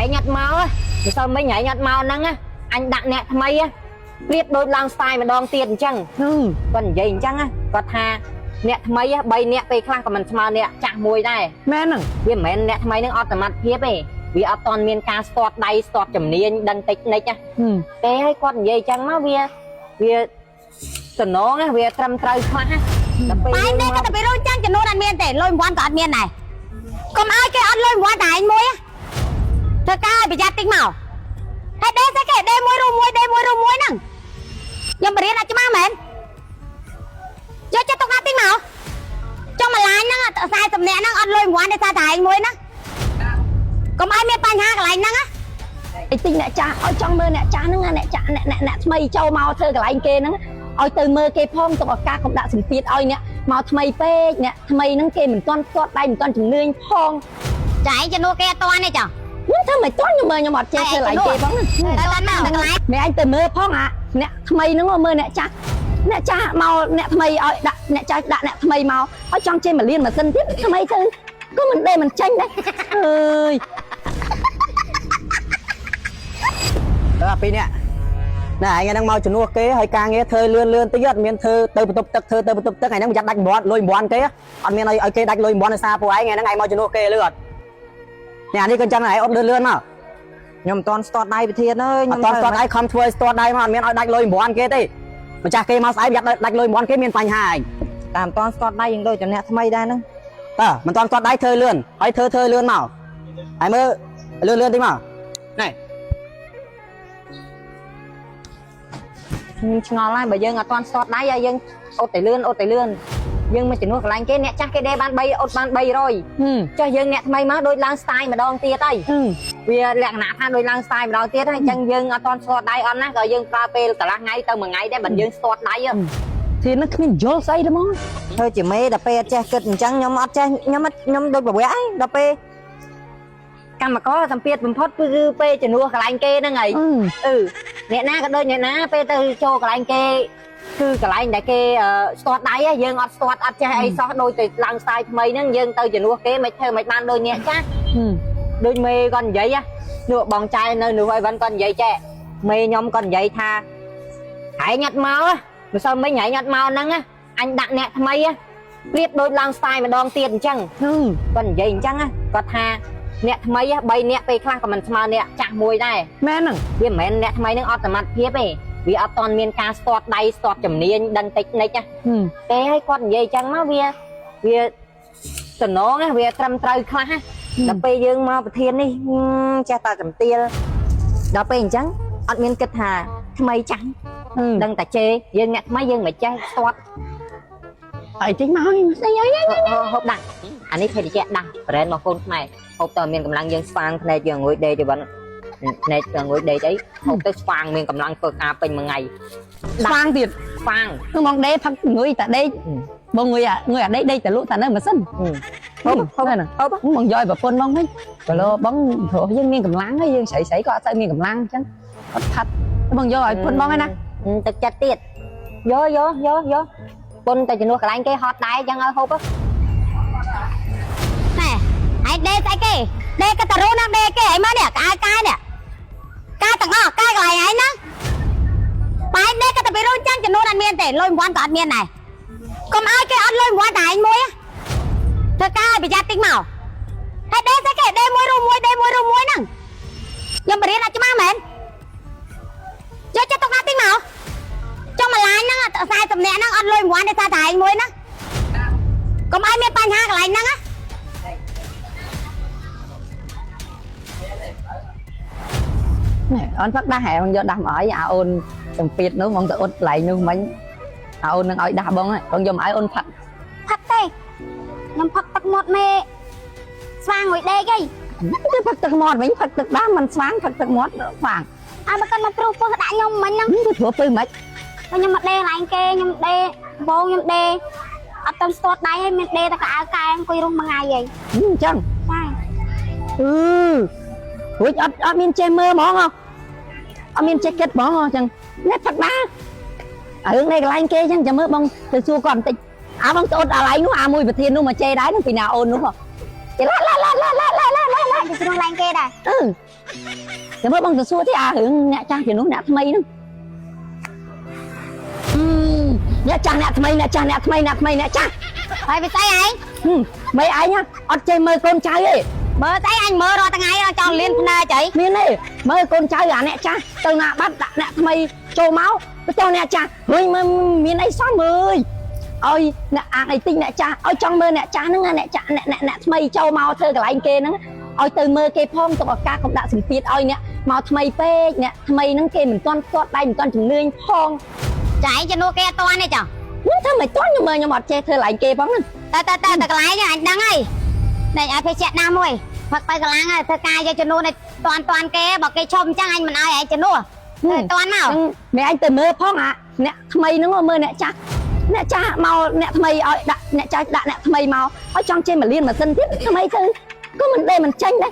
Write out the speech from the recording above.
nhảy nhặt máu á, sao mấy nhảy nhặt máu nắng á, anh đặt nẹt mây á, biết đôi lang style mà đong tiền chăng, còn vậy chăng á, có tha nẹt mây á, bay nẹtไป ខ្លះ ក៏មិនស្មើនែកចាស់មួយដែរមែនហ្នឹងវាមិនមែនអ្នកថ្មីនឹងអត់សមត្ថភាពទេវាអត់តន់មានការស្ទាត់ដៃស្ទាត់ជំនាញដឹងតិចនិចណាតែឲ្យគាត់និយាយចឹងមកវាសំណងវាត្រឹមត្រូវខ្លះដល់ពេលបាយនេះក៏ទៅរួចចឹងចំនួនអត់មានទេលុយ1ក៏អត់មានដែរកុំឲ្យគេអត់លុយ1តែឯងមួយធ្វើការឲ្យប្រយ័ត្នតិចមកហើយដេស្អីគេដេមួយរួមមួយដេមួយរួមមួយហ្នឹងខ្ញុំបរៀនអត់ច្បាស់មែនយកចិត្តទុកដាក់តិចមកចង់មកឡាញហ្នឹង40នាក់ហ្នឹងអត់លុយ1ទេតែឯងមួយណាកុំឲ្យមានបញ្ហាកន្លែងហ្នឹងណាអីតិចអ្នកចាស់ឲ្យចង់មើលអ្នកចាស់ហ្នឹងអ្នកចាស់អ្នកថ្មីចូលមកធ្វើកន្លែងគេហ្នឹងឲ្យទៅមើលគេផងទៅឱកាសកុំដាក់សម្ពាធឲ្យអ្នកមកថ្មីពេកអ្នកថ្មីហ្នឹងគេមិនទាន់ស្ទាត់ដៃមិនទាន់ជំនឿផងចាឯងជំនួសគេអត់ទាន់ទេចាខ្ញុំធ្វើមិនទាន់ខ្ញុំមើលខ្ញុំអត់ចេះធ្វើកន្លែងគេផងទៅដល់មកកន្លែងមែនឯងទៅមើលផងអាអ្នកថ្មីហ្នឹងមើលអ្នកចាស់មកអ្នកថ្មីឲ្យដាក់អ្នកចាស់ដាក់អ្នកថ្មីមកឲ្យចង់ចេះមកលៀនម៉ាស៊ីនទៀតថ្មីទៅក៏មិនដេមិនចាញ់ដែរអើយដល់ពីនេះណែឯងហ្នឹងមកជំនួសគេឲ្យការងារធ្វើលឿនតិចអត់មានធ្វើទៅបន្ទប់ទឹកធ្វើទៅបន្ទប់ទឹកឯហ្នឹងប្រយ័ត្នដាច់មាត់លុយ1000គេអត់មានឲ្យគេដាច់លុយ1000ដោយសារពួកឯងហ្នឹងឯងមកជំនួសគេលឿននេះអានេះក៏ចឹងឯងអត់លឿនមកខ្ញុំមិនទាន់ស្ទាត់ដៃវិធានអើយខ្ញុំអត់ទាន់ស្ទាត់ដៃខំធ្វើស្ទាត់ដៃមកអត់មានឲ្យដាច់លុយ1000គេទេម្ចាស់គេមកស្អែកប្រយ័ត្នដាច់លុយ1000គេមានបញ្ហាឯងតាមមិនទាន់ស្ទាត់ដៃយើងដូចចំណែកថ្មីដែរហ្នឹងមិនទាន់ស្ទាត់ដៃធ្វើលឿនហើយធ្វើលឿនមកហើយមើលលឿនតិចមកណែខ្ញុំឆ្ងល់ហើយបើយើងអត់ទាន់ស្ទាត់ដៃហើយយើងអត់តែលឿនយើងមកជំនួសកន្លែងគេអ្នកចាស់គេដេបាន3អត់បាន300ចាស់យើងអ្នកថ្មីមកដូចឡើង style ម្ដងទៀតហើយវាលក្ខណៈថាដូចឡើង style ម្ដងទៀតហើយអញ្ចឹងយើងអត់ទាន់ស្ទាត់ដៃអត់ណាក៏យើងប្រើពេលកន្លះថ្ងៃទៅមួយថ្ងៃដែរបើយើងស្ទាត់ដៃធាននឹងគ្មានយល់ស្អីទេហ្មងធ្វើជាមេដល់ពេលអត់ចេះគិតអញ្ចឹងខ្ញុំអត់ចេះខ្ញុំដូចប្រវែកហើយដល់ពេលកម្មករសម្ពាធបំផុតគឺពេលជំនួសកន្លែងគេហ្នឹងហើយអ្នកណាក៏ដូចអ្នកណាពេលទៅចូលកន្លែងគេគឺកន្លែងដែលគេស្ទាត់ដៃយើងអត់ស្ទាត់អត់ចេះអីសោះដូចទៅឡើងស្ទាយថ្មីហ្នឹងយើងទៅជំនួសគេមិនធ្វើមិនបានដូចអ្នកចាស់ដូចមេគាត់និយាយនោះបងចៅនៅនោះឲ្យvẫnគាត់និយាយចេះមេខ្ញុំគាត់និយាយថាហែងញ៉ាត់មកមិនសូវមិញហែងញ៉ាត់មកហ្នឹងអញដាក់អ្នកថ្មីប្រៀបដូចឡើងស្ទាយម្ដងទៀតអញ្ចឹងគាត់និយាយអញ្ចឹងគាត់ថាអ្នកថ្មី3នាក់ពេលខ្លះក៏មិនស្មើអ្នកចាស់មួយដែរមែនហ្នឹងវាមិនមែនអ្នកថ្មីនឹងអត់សមត្ថភាពទេវាអត់តន់មានការស្ទាត់ដៃស្ទាត់ជំនាញដឹងតិចនិចតែឲ្យគាត់និយាយអញ្ចឹងមកវាសំណងវាត្រឹមត្រូវខ្លះដល់ពេលយើងមកប្រធាននេះចេះតែចំទាលដល់ពេលអញ្ចឹងអត់មានគិតថាថ្មីចាស់ដឹងតែជេរយើងអ្នកថ្មីយើងមិនចេះស្ទាត់ហើយចេញមកស្អីហូបដាក់អានេះភេទជ្ជៈដាក់ប្រេនមកកូនខ្មែរហូបតើមានកម្លាំងយើងស្វាងភ្នែកយើងងុយដេកទៅវិញភ្នែកងុយដេកអីហូបទៅស្វាងមានកម្លាំងធ្វើការពេញមួយថ្ងៃស្វាងទៀតស្វាងគឺមកដេកផឹកងុយតែដេកបងងុយអាដេកតែលក់តែនៅម៉ាស៊ីនហូបបងយកឲ្យប្រពន្ធបងវិញបើលោបងព្រោះយើងមានកម្លាំងហើយយើងស្រីក៏អត់ទៅមានកម្លាំងអញ្ចឹងអត់ផាត់បងយកឲ្យប្រពន្ធបងឯណាទឹកចិត្តទៀតយកពុនតែជំនួសកន្លែងគេហត់ដែរអញ្ចឹងឲ្យហូបណែហើយដេស្អីគេដេក៏តរូណាដេគេអីមកនេះកាយនេះកាយទាំងអស់កាយកន្លែងឯងណាបាយដេក៏ទៅពីរួចចឹងចំនួនអត់មានទេលុយ1ក៏អត់មានដែរកុំឲ្យគេអត់លុយ1តែឯងមួយធ្វើការឲ្យប្រយ័ត្នតិចមកហើយដេស្អីគេដេមួយរួមមួយដេមួយរួមមួយហ្នឹងខ្ញុំបរៀនអត់ច្បាស់មែនយកចិត្តទុកដាក់តិចមកចង់មកឡាញហ្នឹង40នាក់ហ្នឹងអត់លុយ1ទេតែឯងមួយណាកុំឲ្យមានបញ្ហាកន្លែងហ្នឹងណាអូនផឹកដាស់ហែបងយកដាស់មកឲ្យអាអូនសំពីតនោះបងទៅអ៊ុតកន្លែងនោះមិញអាអូននឹងឲ្យដាស់បងបងយកមកឲ្យអូនផឹកទេខ្ញុំផឹកទឹកមាត់មេស្វាងងុយដេកអីទៅផឹកទឹកមាត់វិញផឹកទឹកដាស់មិនស្វាងផឹកទឹកមាត់ស្វាងអើបើគាត់មកព្រុសពោះដាក់ខ្ញុំមិញហ្នឹងទៅព្រោះពើមិនខ្ញុំមកដេកកន្លែងគេខ្ញុំដេកបងខ្ញុំដេកអត់ទៅស្ទាត់ដៃហើយមានដេកតែកៅអៅកែអង្គុយរស់មួយថ្ងៃហីអញ្ចឹងរួចអត់មានចេះមើលហ្មងអត់មានចេះគិតហ្មងអញ្ចឹងនេះផឹកដារឿងនេះកន្លែងគេអញ្ចឹងចាំមើលបងទៅសួរគាត់បន្តិចបងទៅអត់កន្លែងនោះអាមួយប្រធាននោះមកចេះដែរនឹងពីណាអូននោះចេះឡា ជំនួសឡើងគេដែរ តែមើលបងទៅសួរទេអារឿងអ្នកចាស់ជំនួសអ្នកថ្មីហ្នឹងអ្នកចាស់អ្នកថ្មីអ្នកចាស់អ្នកថ្មីអ្នកថ្មីអ្នកចាស់ ហើយវាស្អីឯង mấy anh á ọt chơi mơ con trai ấy មើលស្អីអញមើលរាល់ថ្ងៃចង់លៀនភ្នែកអី miền này mơ con trai à nè cha từ nạ bắt nè mày trâu máu cho nè cha ơi miền ấy sao mời ơi nè này tinh nè cha ơi trong mơ nè cha nó nè cha nè mày trâu máu thơ cái anh kia nó ơi từ mơ kia phong tụi ca cũng đã sừng tiệt ơi nè máu mày pe nè mày nó kia mình con đây mình con chừng nương phong ចៃជំនួសគេអត់តាន់ទេចុះ nó thơ mày toán nhưng mà nhưng mà chơi thơ lại kia phong តែកន្លែងអញដឹងហើយតែឲ្យភេសជ្ជៈណាមួយផឹកទៅកន្លែងធ្វើការយកជំនួសនេះតាន់គេបើគេឈប់អញ្ចឹងអញមិនឲ្យឯងជំនួសតាន់មក mẹ anh từ mơ phong à nè mày nó mơ nè cha mau nè mày ơi đặt nè cha đặt nè mày mau ở trong trên mà liên mà dân tiếp mày thôi có mình đây mình tranh đấy